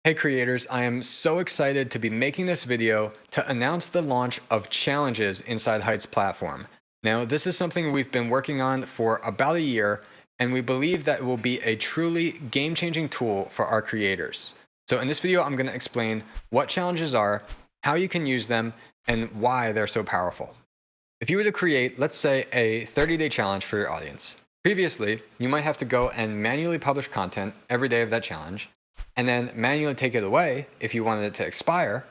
Hey creators, I am so excited to be making this video to announce the launch of challenges inside Heights platform. Now, this is something we've been working on for about a year, and we believe that it will be a truly game-changing tool for our creators. So in this video, I'm going to explain what challenges are, how you can use them, and why they're so powerful. If you were to create, let's say, a 30-day challenge for your audience, previously, you might have to go and manually publish content every day of that challenge, and then manually take it away if you wanted it to expire.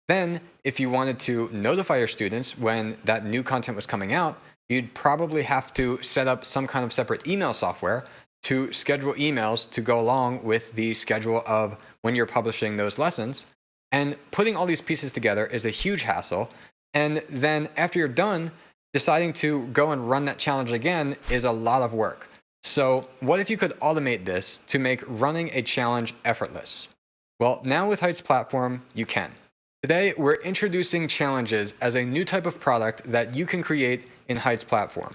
Then, if you wanted to notify your students when that new content was coming out, you'd probably have to set up some kind of separate email software to schedule emails to go along with the schedule of when you're publishing those lessons. And putting all these pieces together is a huge hassle. And then after you're done, deciding to go and run that challenge again is a lot of work. So what if you could automate this to make running a challenge effortless? Well, now with Heights platform, you can. Today, we're introducing challenges as a new type of product that you can create in Heights platform.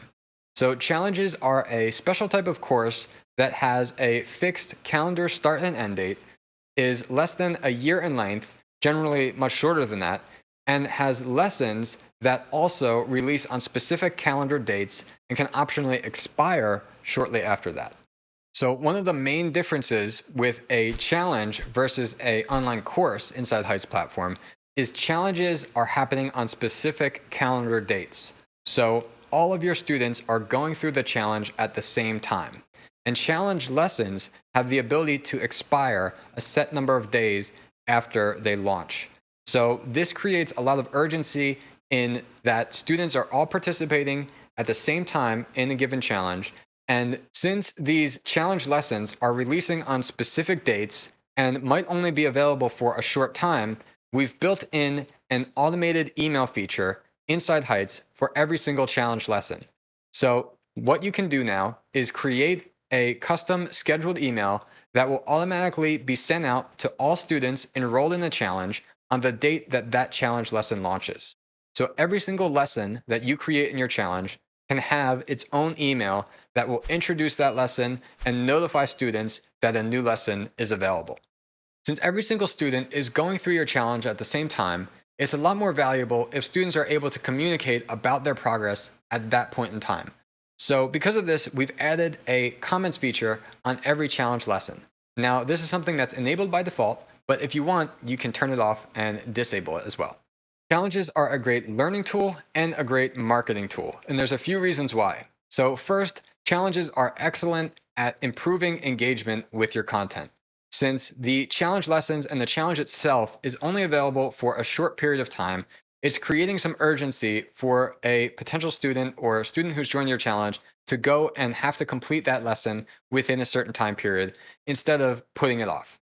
So challenges are a special type of course that has a fixed calendar start and end date, is less than a year in length, generally much shorter than that, and has lessons that also release on specific calendar dates and can optionally expire shortly after that. So one of the main differences with a challenge versus an online course inside Heights platform is challenges are happening on specific calendar dates. So all of your students are going through the challenge at the same time. And challenge lessons have the ability to expire a set number of days after they launch. So this creates a lot of urgency in that students are all participating at the same time in a given challenge. And since these challenge lessons are releasing on specific dates and might only be available for a short time, we've built in an automated email feature inside Heights for every single challenge lesson. So what you can do now is create a custom scheduled email that will automatically be sent out to all students enrolled in the challenge on the date that that challenge lesson launches. So every single lesson that you create in your challenge can have its own email that will introduce that lesson and notify students that a new lesson is available. Since every single student is going through your challenge at the same time, it's a lot more valuable if students are able to communicate about their progress at that point in time. So because of this, we've added a comments feature on every challenge lesson. Now, this is something that's enabled by default, but if you want, you can turn it off and disable it as well. Challenges are a great learning tool and a great marketing tool, and there's a few reasons why. So first, challenges are excellent at improving engagement with your content. Since the challenge lessons and the challenge itself is only available for a short period of time, it's creating some urgency for a potential student or a student who's joined your challenge to go and have to complete that lesson within a certain time period instead of putting it off.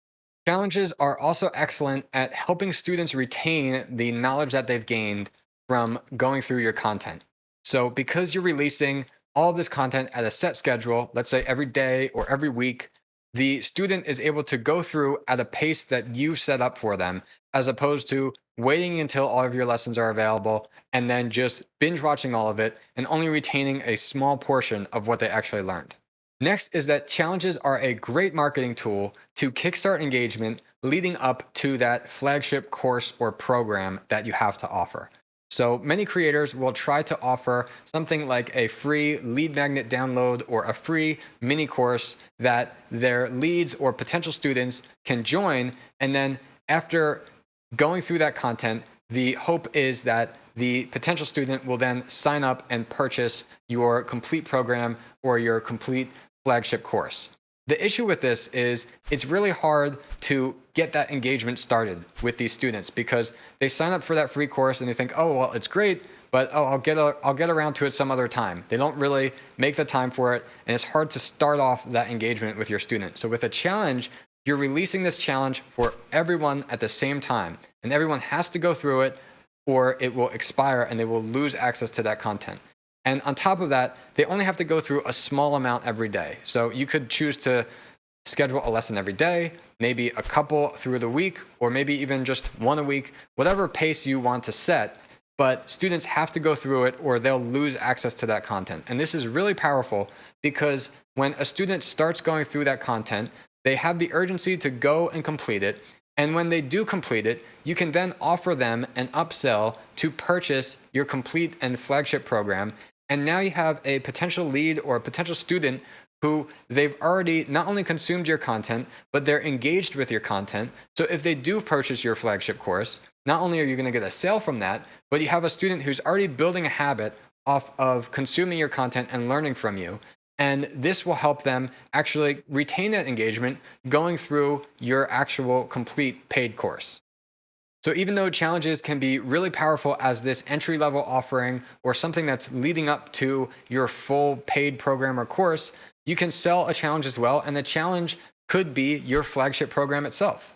Challenges are also excellent at helping students retain the knowledge that they've gained from going through your content. So because you're releasing all of this content at a set schedule, let's say every day or every week, the student is able to go through at a pace that you've set up for them, as opposed to waiting until all of your lessons are available and then just binge watching all of it and only retaining a small portion of what they actually learned. Next is that challenges are a great marketing tool to kickstart engagement leading up to that flagship course or program that you have to offer. So many creators will try to offer something like a free lead magnet download or a free mini course that their leads or potential students can join. And then after going through that content, the hope is that the potential student will then sign up and purchase your complete program or your complete flagship course. The issue with this is it's really hard to get that engagement started with these students because they sign up for that free course and they think, oh, well, it's great, but I'll get around to it some other time. They don't really make the time for it, and it's hard to start off that engagement with your student. So with a challenge, you're releasing this challenge for everyone at the same time, and everyone has to go through it or it will expire and they will lose access to that content. And on top of that, they only have to go through a small amount every day. So you could choose to schedule a lesson every day, maybe a couple through the week, or maybe even just one a week, whatever pace you want to set. But students have to go through it or they'll lose access to that content. And this is really powerful because when a student starts going through that content, they have the urgency to go and complete it. And when they do complete it, you can then offer them an upsell to purchase your complete and flagship program. And now you have a potential lead or a potential student who they've already not only consumed your content, but they're engaged with your content. So if they do purchase your flagship course, not only are you going to get a sale from that, but you have a student who's already building a habit off of consuming your content and learning from you. And this will help them actually retain that engagement going through your actual complete paid course. So even though challenges can be really powerful as this entry-level offering or something that's leading up to your full paid program or course, you can sell a challenge as well, and the challenge could be your flagship program itself.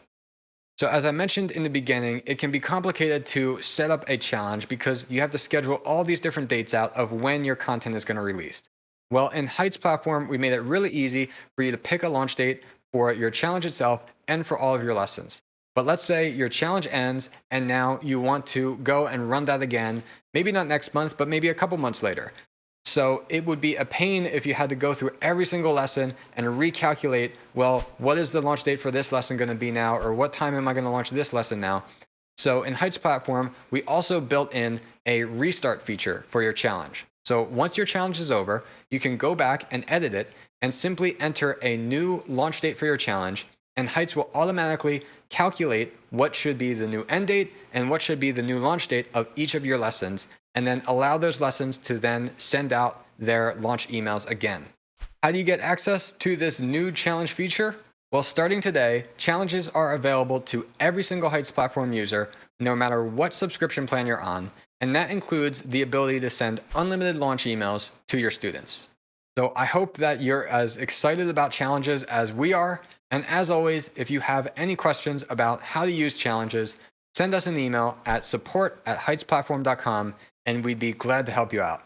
So as I mentioned in the beginning, it can be complicated to set up a challenge because you have to schedule all these different dates out of when your content is going to release. Well, in Heights platform, we made it really easy for you to pick a launch date for your challenge itself and for all of your lessons. But let's say your challenge ends and now you want to go and run that again, maybe not next month, but maybe a couple months later. So it would be a pain if you had to go through every single lesson and recalculate, well, what is the launch date for this lesson going to be now? Or what time am I going to launch this lesson now? So in Heights platform, we also built in a restart feature for your challenge. So once your challenge is over, you can go back and edit it and simply enter a new launch date for your challenge, and Heights will automatically calculate what should be the new end date and what should be the new launch date of each of your lessons, and then allow those lessons to then send out their launch emails again. How do you get access to this new challenge feature? Well, starting today, challenges are available to every single Heights platform user, no matter what subscription plan you're on, and that includes the ability to send unlimited launch emails to your students. So I hope that you're as excited about challenges as we are. And as always, if you have any questions about how to use challenges, send us an email at support@heightsplatform.com, and we'd be glad to help you out.